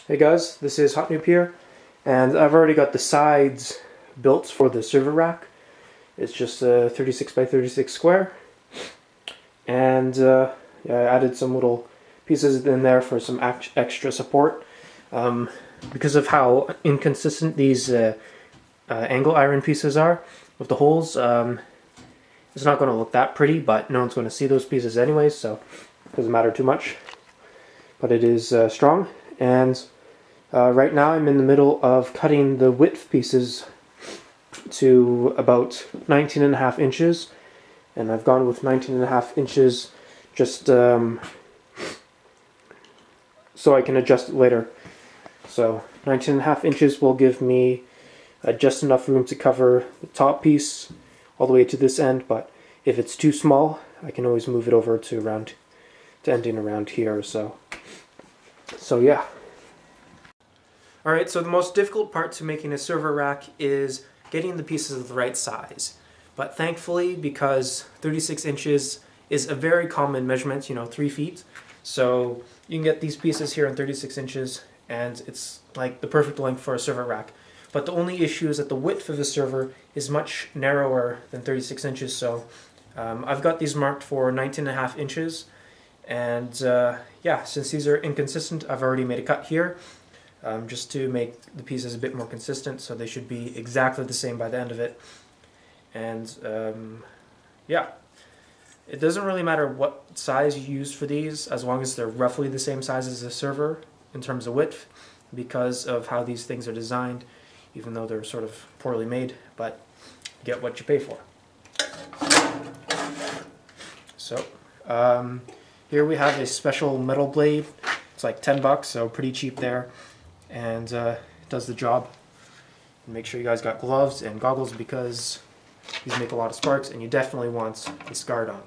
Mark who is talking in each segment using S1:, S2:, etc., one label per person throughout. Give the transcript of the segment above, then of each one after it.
S1: Hey guys, this is Hot Noob here, and I've already got the sides built for the server rack. It's just a 36 by 36 square, and yeah, I added some little pieces in there for some extra support. Because of how inconsistent these angle iron pieces are with the holes, it's not going to look that pretty, but no one's going to see those pieces anyways, so it doesn't matter too much. But it is strong, and right now I'm in the middle of cutting the width pieces to about 19.5 inches, and I've gone with 19.5 inches just so I can adjust it later. So 19.5 inches will give me just enough room to cover the top piece all the way to this end, but if it's too small I can always move it over to ending around here. So yeah. Alright, so the most difficult part to making a server rack is getting the pieces of the right size. But thankfully, because 36 inches is a very common measurement, 3 feet, so you can get these pieces here in 36 inches, and it's like the perfect length for a server rack. But the only issue is that the width of the server is much narrower than 36 inches, so I've got these marked for 19.5 inches, and yeah, since these are inconsistent, I've already made a cut here. Just to make the pieces a bit more consistent, so they should be exactly the same by the end of it. And yeah, it doesn't really matter what size you use for these, as long as they're roughly the same size as the server in terms of width, because of how these things are designed, even though they're sort of poorly made, but you get what you pay for. So here we have a special metal blade. It's like 10 bucks, so pretty cheap there. And it does the job. And make sure you guys got gloves and goggles, because these make a lot of sparks, and you definitely want this guard on.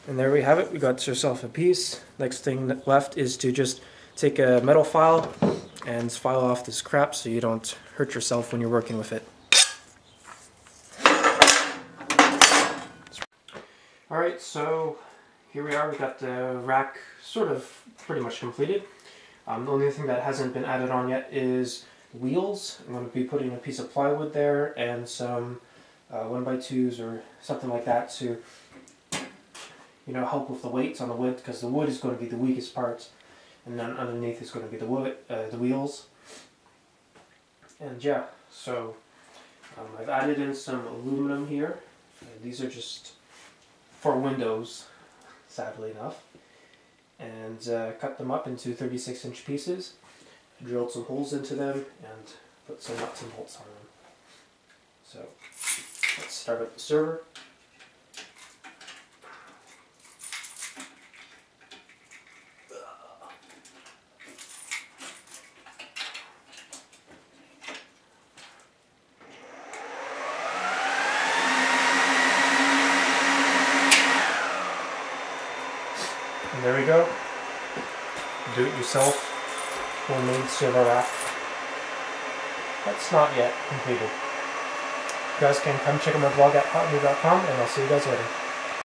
S1: And there we have it, we got yourself a piece. Next thing left is to just take a metal file and file off this crap so you don't hurt yourself when you're working with it. Alright, so here we are, we got the rack sort of pretty much completed. The only thing that hasn't been added on yet is wheels. I'm going to be putting a piece of plywood there and some 1x2s or something like that to help with the weights on the wood, because the wood is going to be the weakest part, and then underneath is going to be the wood, the wheels. And yeah, so I've added in some aluminum here. These are just for windows, sadly enough, and cut them up into 36-inch pieces, drilled some holes into them, and put some nuts and bolts on them. So let's start up the server. And there we go. Do-it-yourself homemade server rack. That's not yet completed. You guys can come check out my blog at hotnoob.com, and I'll see you guys later.